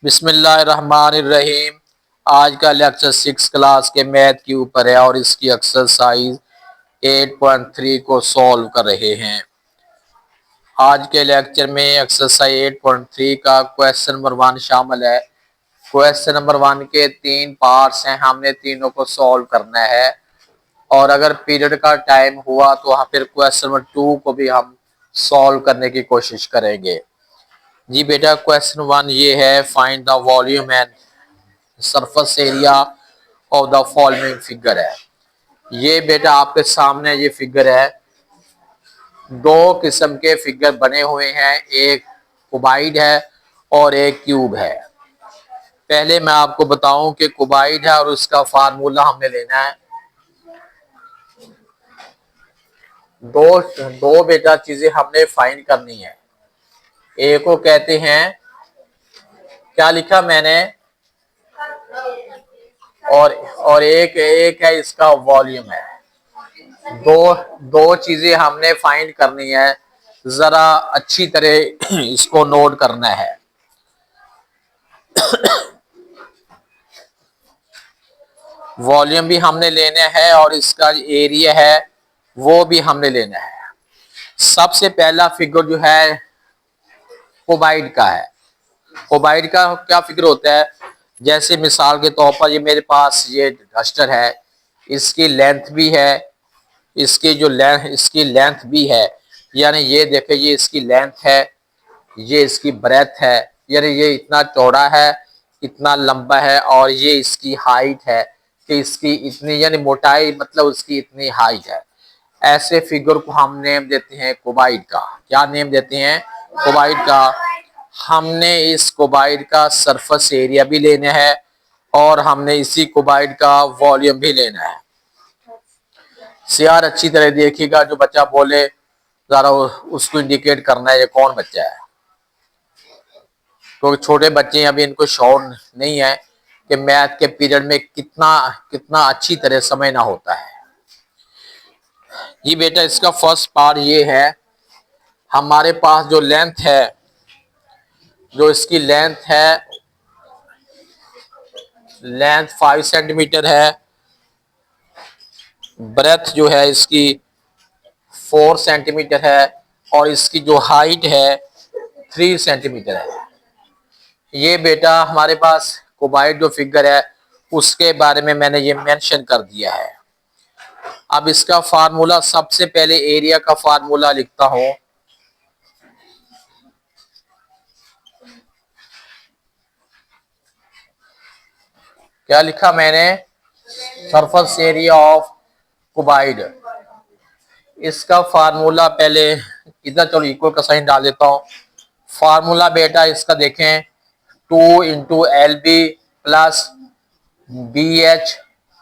बिस्मिल्लाहिर्रहमानिर्रहीम। आज का लेक्चर 6 क्लास के मैथ के ऊपर है और इसकी एक्सरसाइज 8.3 को सॉल्व कर रहे हैं। आज के लेक्चर में एक्सरसाइज 8.3 का क्वेश्चन नंबर 1 शामिल है। क्वेश्चन नंबर 1 के 3 पार्ट्स हैं, हमने तीनों को सॉल्व करना है और अगर पीरियड का टाइम हुआ तो फिर क्वेश्चन नंबर 2 को भी हम सॉल्व करने की कोशिश करेंगे। जी बेटा, क्वेश्चन 1 ये है, find the volume and surface area of the following figure है। ये बेटा आपके सामने ये फिगर है। दो किस्म के फिगर बने हुए हैं, एक क्यूबाइड है और एक क्यूब है। पहले मैं आपको बताऊं कि क्यूबाइड है और उसका फार्मूला हमने लेना है। दो दो बेटा चीजें हमने फाइंड करनी है। एक को कहते हैं, क्या लिखा मैंने, और एक एक है इसका वॉल्यूम है। दो दो चीजें हमने फाइंड करनी है, जरा अच्छी तरह इसको नोट करना है। वॉल्यूम भी हमने लेना है और इसका एरिया है वो भी हमने लेना है। सबसे पहला फिगर जो है क्यूबाइड का है। क्यूबाइड का क्या फिगर होता है, जैसे मिसाल के तौर पर ये मेरे पास ये डस्टर है, इसकी लेंथ भी है, इसकी लेंथ भी है, यानी ये देखे ये इसकी लेंथ है, ये इसकी ब्रेथ है, यानी ये इतना चौड़ा है, इतना लंबा है, और ये इसकी हाइट है कि इसकी इतनी, यानी मोटाई मतलब उसकी इतनी हाइट है। ऐसे फिगर को हम नेम देते हैं क्यूबाइड का। क्या नेम देते हैं? क्यूबाइड का। हमने इस क्यूबाइड का सरफेस एरिया भी लेना है और हमने इसी क्यूबाइड का वॉल्यूम भी लेना है। यार अच्छी तरह देखिएगा, जो बच्चा बोले जरा उसको इंडिकेट करना है ये कौन बच्चा है, क्योंकि छोटे बच्चे अभी इनको शौर नहीं है कि मैथ के पीरियड में कितना कितना अच्छी तरह समझना होता है। ये बेटा इसका फर्स्ट पार्ट ये है, हमारे पास जो लेंथ है, जो इसकी लेंथ है, लेंथ 5 सेंटीमीटर है, ब्रेथ जो है इसकी 4 सेंटीमीटर है और इसकी जो हाइट है 3 सेंटीमीटर है। ये बेटा हमारे पास क्यूबाइड जो फिगर है उसके बारे में मैंने ये मेंशन कर दिया है। अब इसका फार्मूला, सबसे पहले एरिया का फार्मूला लिखता हूं। क्या लिखा मैंने? Surface area of cuboid. इसका फार्मूला पहले इधर, चलो इक्वल का साइन डाल देता हूं। फार्मूला बेटा इसका देखें, 2 into L B plus B H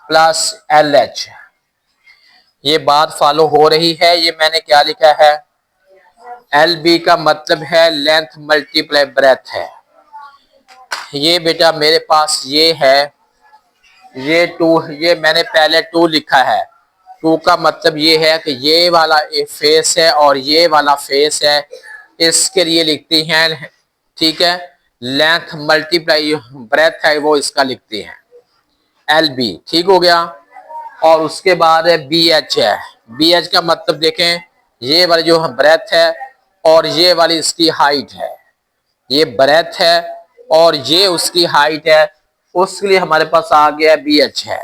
plus L H. ये बात फॉलो हो रही है। ये मैंने क्या लिखा है, एल बी का मतलब है लेंथ मल्टीप्लाई ब्रेथ है। ये बेटा मेरे पास ये है, ये 2, ये मैंने पहले 2 लिखा है। 2 का मतलब ये है कि ये वाला फेस है और ये वाला फेस है, इसके लिए लिखती हैं, ठीक है। लेंथ मल्टीप्लाई ब्रेथ है वो इसका लिखते हैं एल बी, ठीक हो गया। और उसके बाद है बी एच है। बी एच का मतलब देखें, ये वाली जो ब्रेथ है और ये वाली इसकी हाइट है, ये ब्रेथ है और ये उसकी हाइट है, उसके लिए हमारे पास आ गया बी एच है।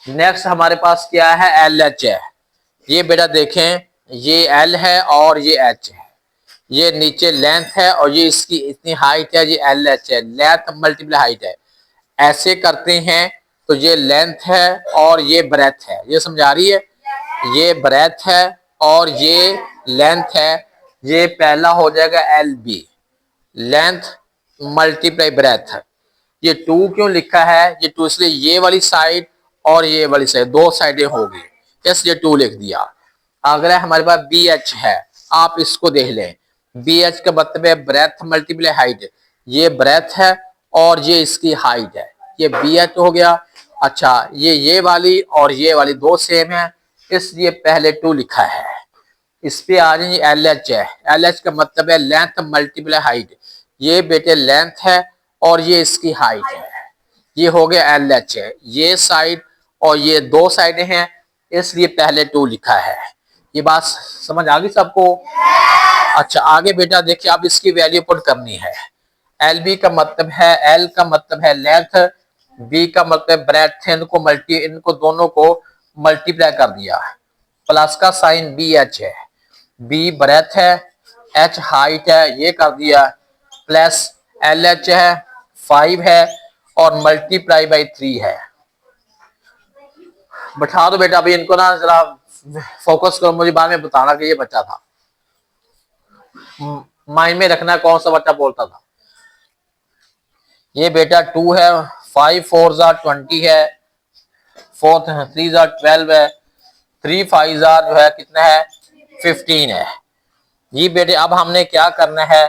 नेक्स्ट हमारे पास क्या है, एल एच है। ये बेटा देखें, ये एल है और ये एच है, ये नीचे लेंथ है और ये इसकी इतनी हाइट है, ये एल एच है, लेंथ मल्टीप्लाई हाइट है। ऐसे करते हैं तो ये लेंथ है और ये ब्रेथ है, ये समझा रही है, ये ब्रेथ है और ये लेंथ है। ये पहला हो जाएगा L B, length multiply breadth. ये 2 क्यों लिखा है? ये 2 इसलिए ये वाली साइड और ये वाली साइड दो साइडें होगी, इसलिए 2 लिख दिया। अगला हमारे पास बी एच है, आप इसको देख लें। बी एच का मतलब है ब्रेथ मल्टीप्लाई हाइट। ये ब्रेथ है और ये इसकी हाइट है, ये बी एच हो गया। अच्छा, ये वाली और ये वाली दो सेम है, इसलिए पहले 2 लिखा है। इस पे आ जाइए, एल एच है। एल एच का मतलब है लेंथ मल्टीप्लाई हाइट। ये बेटे लेंथ है और ये इसकी हाइट है। ये हो गया LH है, ये साइड और ये दो साइडें हैं, इसलिए पहले 2 लिखा है। ये बात समझ आ गई सबको? अच्छा आगे बेटा देखिए, अब इसकी वैल्यू पुट करनी है। LB का मतलब है, L का मतलब है लेंथ, B का मतलब ब्रेथ, इनको दोनों को मल्टीप्लाई कर दिया। प्लस का साइन BH है, B ब्रेथ है, H हाइट है, ये कर दिया, प्लस LH है 5 है और मल्टीप्लाई बाई 3 है। बैठा दो बेटा, अभी इनको ना जरा फोकस करो, मुझे बाद में बताना कि ये बच्चा था, माइंड में रखना कौन सा बच्चा बोलता था। ये बेटा 2 है, 5 4 20 है, 4 3 12 है, 3 5 जो है कितना है 15 है। ये बेटे अब हमने क्या करना है,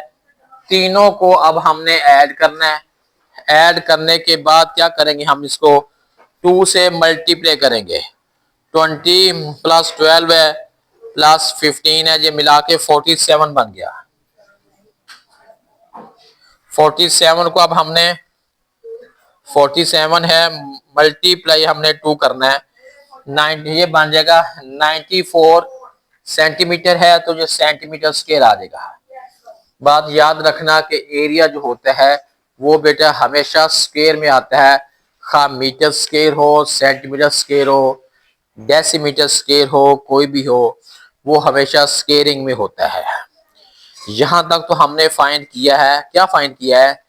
तीनों को अब हमने ऐड करना है। ऐड करने के बाद क्या करेंगे, हम इसको 2 से मल्टीप्लाई करेंगे। 20 प्लस 12 है प्लस 15 है, ये मिला के 47 बन गया। 47 को अब हमने 47 है मल्टीप्लाई हमने 2 करना है, 9 ये बन जाएगा 94 सेंटीमीटर है, तो जो सेंटीमीटर स्क्वायर आ जाएगा। बात याद रखना कि एरिया जो होता है वो बेटा हमेशा स्क्वायर में आता है, खा मीटर स्क्वायर हो, सेंटीमीटर स्क्वायर हो, डेसीमीटर स्क्वायर हो, कोई भी हो, वो हमेशा स्क्वेयरिंग में होता है। यहां तक तो हमने फाइंड किया है, क्या फाइंड किया है,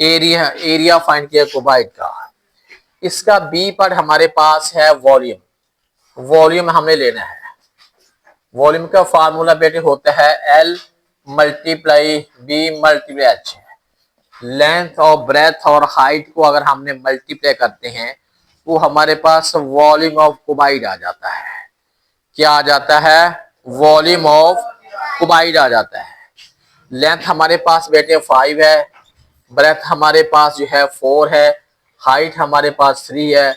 एरिया फाइंड किया कुबाइड का। इसका बी पार्ट हमारे पास है वॉल्यूम। वॉल्यूम हमने लेना है। वॉल्यूम का फार्मूला बेटे होता है L multiply B multiply H। Length और ब्रेथ और हाइट को अगर हमने मल्टीप्लाई करते हैं तो हमारे पास वॉल्यूम ऑफ कुबाइड आ जाता है। क्या आ जाता है, वॉल्यूम ऑफ कुबाइड आ जाता है। लेंथ हमारे पास बेटे 5 है, ब्रेथ हमारे पास जो है 4 है, हाइट हमारे पास 3 है।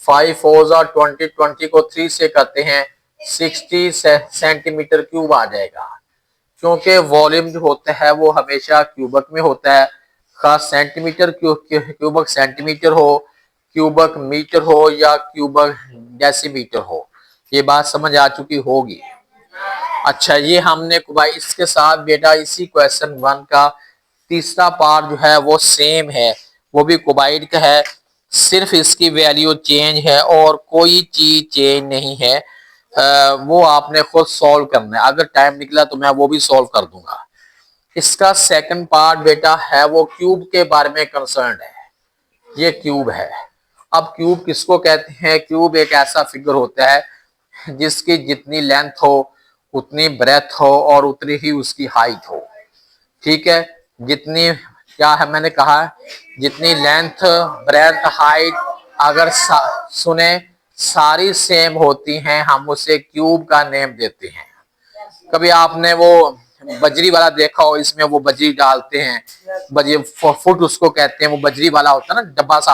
5 4 और 20, 20 को 3 से करते हैं 60 सेंटीमीटर क्यूब आ जाएगा। क्योंकि वॉल्यूम जो होता है वो हमेशा क्यूबक में होता है, खास सेंटीमीटर क्यूबक सेंटीमीटर हो, क्यूबक मीटर हो या क्यूबक डेसीमीटर हो। ये बात समझ आ चुकी होगी। अच्छा ये हमने भाई इसके साथ बेटा इसी क्वेश्चन 1 का तीसरा पार्ट जो है वो सेम है, वो भी कुबाइड का है, सिर्फ इसकी वैल्यू चेंज है और कोई चीज चेंज नहीं है। वो आपने खुद सॉल्व करना है, अगर टाइम निकला तो मैं वो भी सॉल्व कर दूंगा। इसका सेकंड पार्ट बेटा है वो क्यूब के बारे में कंसर्न है। ये क्यूब है। अब क्यूब किसको कहते हैं, क्यूब एक ऐसा फिगर होता है जिसकी जितनी लेंथ हो उतनी ब्रेथ हो और उतनी ही उसकी हाइट हो। ठीक है, जितनी क्या है मैंने कहा, जितनी लेंथ ब्रेथ हाइट अगर सुने सारी सेम होती हैं हम उसे क्यूब का नेम देते हैं। कभी आपने वो बजरी वाला देखा हो, इसमें वो बजरी डालते हैं, बजरी फुट उसको कहते हैं, वो बजरी वाला होता है ना डब्बा सा,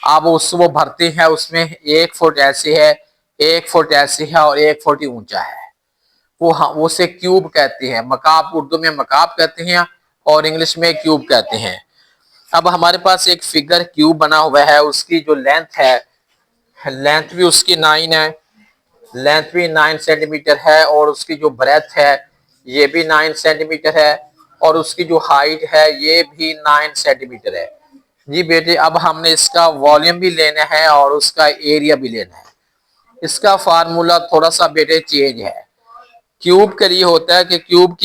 आप उस वो भरते हैं, उसमें 1 फुट ऐसे है, 1 फुट ऐसे है और 1 फुट ही ऊंचा है, वो उसे क्यूब कहते हैं। मकाब उर्दू में मकाब कहते हैं और इंग्लिश में क्यूब कहते हैं। अब हमारे पास एक फिगर क्यूब बना हुआ है, उसकी जो लेंथ है, लेंथ भी उसकी 9 है, लेंथ भी 9 सेंटीमीटर है और उसकी जो ब्रेथ है ये भी 9 सेंटीमीटर है और उसकी जो हाइट है ये भी 9 सेंटीमीटर है। जी बेटे अब हमने इसका वॉल्यूम भी लेना है और उसका एरिया भी लेना है। इसका फार्मूला थोड़ा सा बेटे चेंज है। क्यूब के लिए होता है कि क्यूब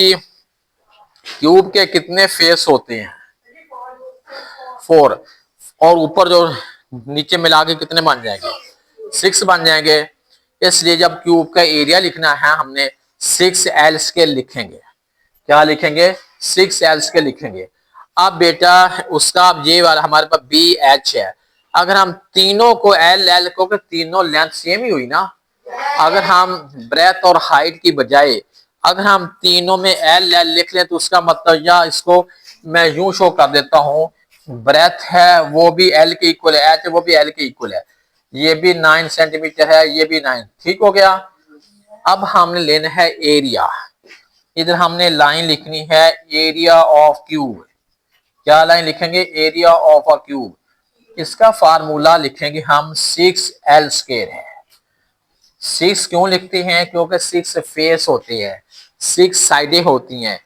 के कितने फेस होते हैं, 4, और ऊपर जो नीचे मिला के कितने बन जाएंगे, 6 बन जाएंगे। इसलिए जब क्यूब का एरिया लिखना है हमने 6L स्केल लिखेंगे। क्या लिखेंगे, 6L स्केल लिखेंगे। अब बेटा उसका ये वाला हमारे पास BH है, अगर हम तीनों को L को, तीनों लेंथ सेम ही हुई ना, अगर हम ब्रेथ और हाइट की बजाय अगर हम तीनों में L लिख लें तो उसका मतलब, या इसको मैं यूं शो कर देता हूं, ब्रेथ है वो भी L के इक्वल है, H वो भी L के इक्वल है, ये भी 9 सेंटीमीटर है, ये भी 9, ठीक हो गया। अब हमने लेना है एरिया, इधर हमने लाइन लिखनी है एरिया ऑफ क्यूब। क्या लाइन लिखेंगे, एरिया ऑफ अ क्यूब। इसका फार्मूला लिखेंगे हम 6l² है। 6 क्यों लिखते हैं, क्योंकि 6 फेस होते हैं, 6 साइडें होती हैं।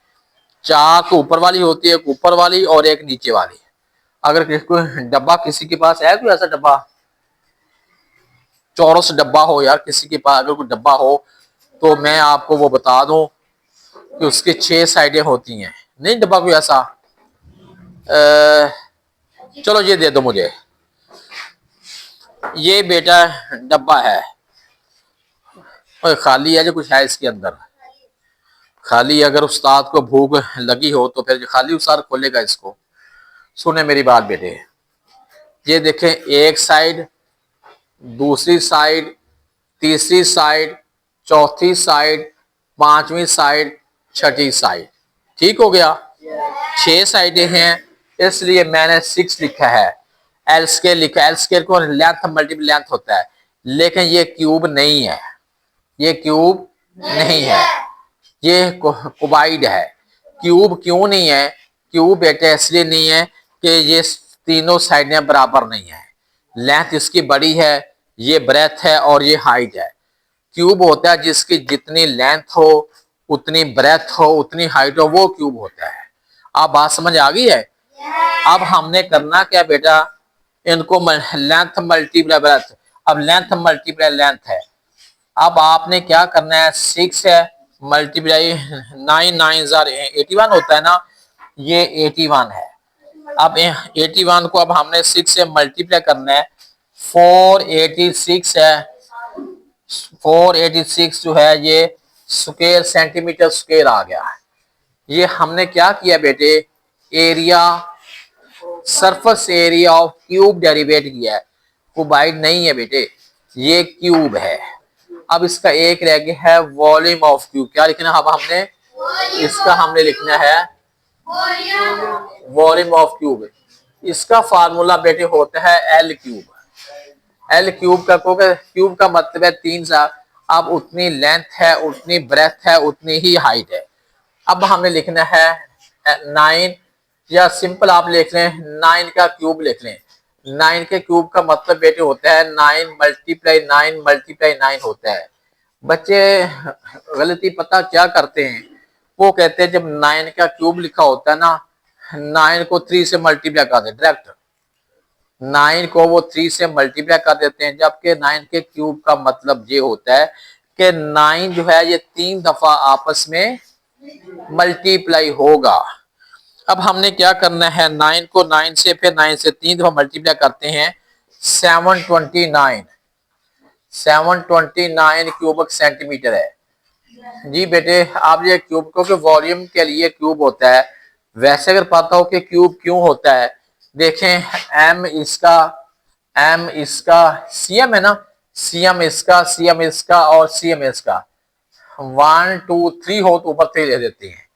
चाक ऊपर वाली होती है, एक ऊपर वाली और एक नीचे वाली। अगर कोई डब्बा किसी के पास है, कोई ऐसा डब्बा, चौरस डब्बा हो यार किसी के पास, अगर कोई डब्बा हो तो मैं आपको वो बता दूं कि उसके 6 साइडें होती हैं। नहीं डब्बा कोई ऐसा, चलो ये दे दो मुझे, ये बेटा डब्बा है और खाली है, जो कुछ है इसके अंदर खाली। अगर उस्ताद को भूख लगी हो तो फिर खाली उस्ताद खोलेगा इसको। सुने मेरी बात बेटे, ये देखें, एक साइड, दूसरी साइड, तीसरी साइड, चौथी साइड, पांचवी साइड, छठी साइड। ठीक हो गया, 6 साइडें हैं, इसलिए मैंने 6 लिखा है। l² लिखा, l² को लेंथ मल्टीपल लेंथ होता है, लेकिन ये क्यूब नहीं है, ये क्यूब नहीं है, ये कुबाइड है। क्यूब क्यों नहीं है, क्यूब बेटे इसलिए नहीं है कि ये तीनों साइडें बराबर नहीं है। लेंथ इसकी बड़ी है, ये ब्रेथ है और ये हाइट है। क्यूब होता है जिसकी जितनी लेंथ हो, उतनी ब्रेथ हो, उतनी हाइट हो, वो क्यूब होता है। आप बात समझ आ गई है। अब हमने करना क्या बेटा, इनको लेंथ मल्टीप्लाई ब्रेथ, अब लेंथ मल्टीप्लाई लेंथ है। अब आपने क्या करना है, 6 है मल्टीप्लाई 9 9 81 होता है ना, ये 81 है। अब 81 को अब हमने 6 से मल्टीप्लाई करना है, 486 है। 486 जो है ये स्क्वायर सेंटीमीटर स्क्वायर आ गया है। ये हमने क्या किया बेटे, area, surface area of cube derivative किया है, क्यूबाइड नहीं है बेटे, ये क्यूब है। अब इसका एक रह गया है वॉल्यूम ऑफ क्यूब। क्या लिखना है अब हमने, इसका हमने लिखना है वॉल्यूम ऑफ क्यूब। इसका फार्मूला बेटे होता है एल क्यूब। एल क्यूब का, क्यूब का मतलब है 3 सा। अब उतनी लेंथ है, उतनी ब्रेथ है, उतनी ही हाइट है। अब हमें लिखना है 9, या सिंपल आप लिख लें 9 का क्यूब लिख लें। 9 के क्यूब का मतलब बेटे होता है 9 मल्टीप्लाई 9 मल्टीप्लाई 9 होता है। बच्चे गलती पता क्या करते हैं, वो कहते हैं जब 9 का क्यूब लिखा होता है ना, 9 को 3 से मल्टीप्लाई कर दे डायरेक्ट, 9 को वो 3 से मल्टीप्लाई कर देते हैं। जबकि 9 के क्यूब का मतलब ये होता है कि 9 जो है ये 3 दफा आपस में मल्टीप्लाई होगा। अब हमने क्या करना है, 9 को 9 से, फिर 9 से 3 दफा मल्टीप्लाई करते हैं, 729 क्यूबिक सेंटीमीटर है। जी बेटे, आप ये क्यूब को वॉल्यूम के लिए क्यूब होता है। वैसे अगर पता हो कि क्यूब क्यों होता है, देखें m इसका cm है ना, cm इसका और cm इसका 1 2 3 हो तो ऊपर 3 ले देते हैं,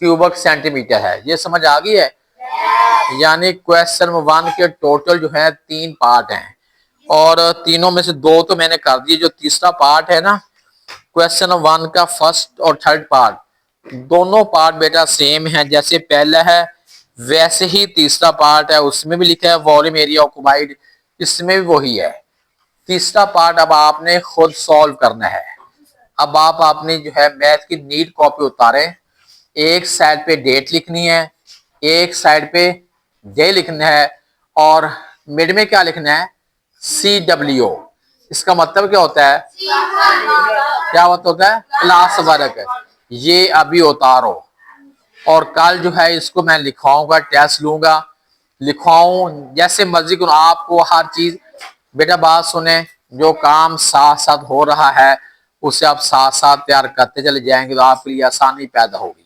क्यूबिक सेंटीमीटर है। ये समझ आ गई है। यानी क्वेश्चन 1 के टोटल जो है 3 पार्ट हैं और तीनों में से 2 तो मैंने कर दिए। जो तीसरा पार्ट है ना क्वेश्चन 1 का, फर्स्ट और थर्ड पार्ट, दोनों पार्ट बेटा सेम है। जैसे पहला है वैसे ही तीसरा पार्ट है, उसमें भी लिखा है वॉल्यूम एरिया ऑक्यूपाइड, इसमें भी वही है। तीसरा पार्ट अब आपने खुद सॉल्व करना है। अब आप अपनी जो है मैथ की नीट कॉपी उतारें, एक साइड पे डेट लिखनी है, एक साइड पे डे लिखना है और मिड में क्या लिखना है, CW। इसका मतलब क्या होता है, क्या होता है, क्लास वर्क। ये अभी उतारो और कल जो है इसको मैं लिखवाऊंगा, टेस्ट लूंगा, लिखवाऊं जैसे मर्जी करूं। आपको हर चीज बेटा, बात सुने, जो काम साथ साथ हो रहा है उसे आप साथ साथ तैयार करते चले जाएंगे तो आपके लिए आसानी पैदा होगी।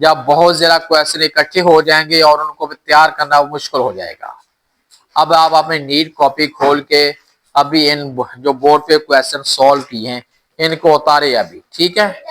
जब बहुत ज्यादा क्वेश्चन इकट्ठे हो जाएंगे और उनको तैयार करना मुश्किल हो जाएगा। अब आप अपनी नीट कॉपी खोल के अभी इन जो बोर्ड पे क्वेश्चन सॉल्व किए हैं इनको उतारे अभी, ठीक है।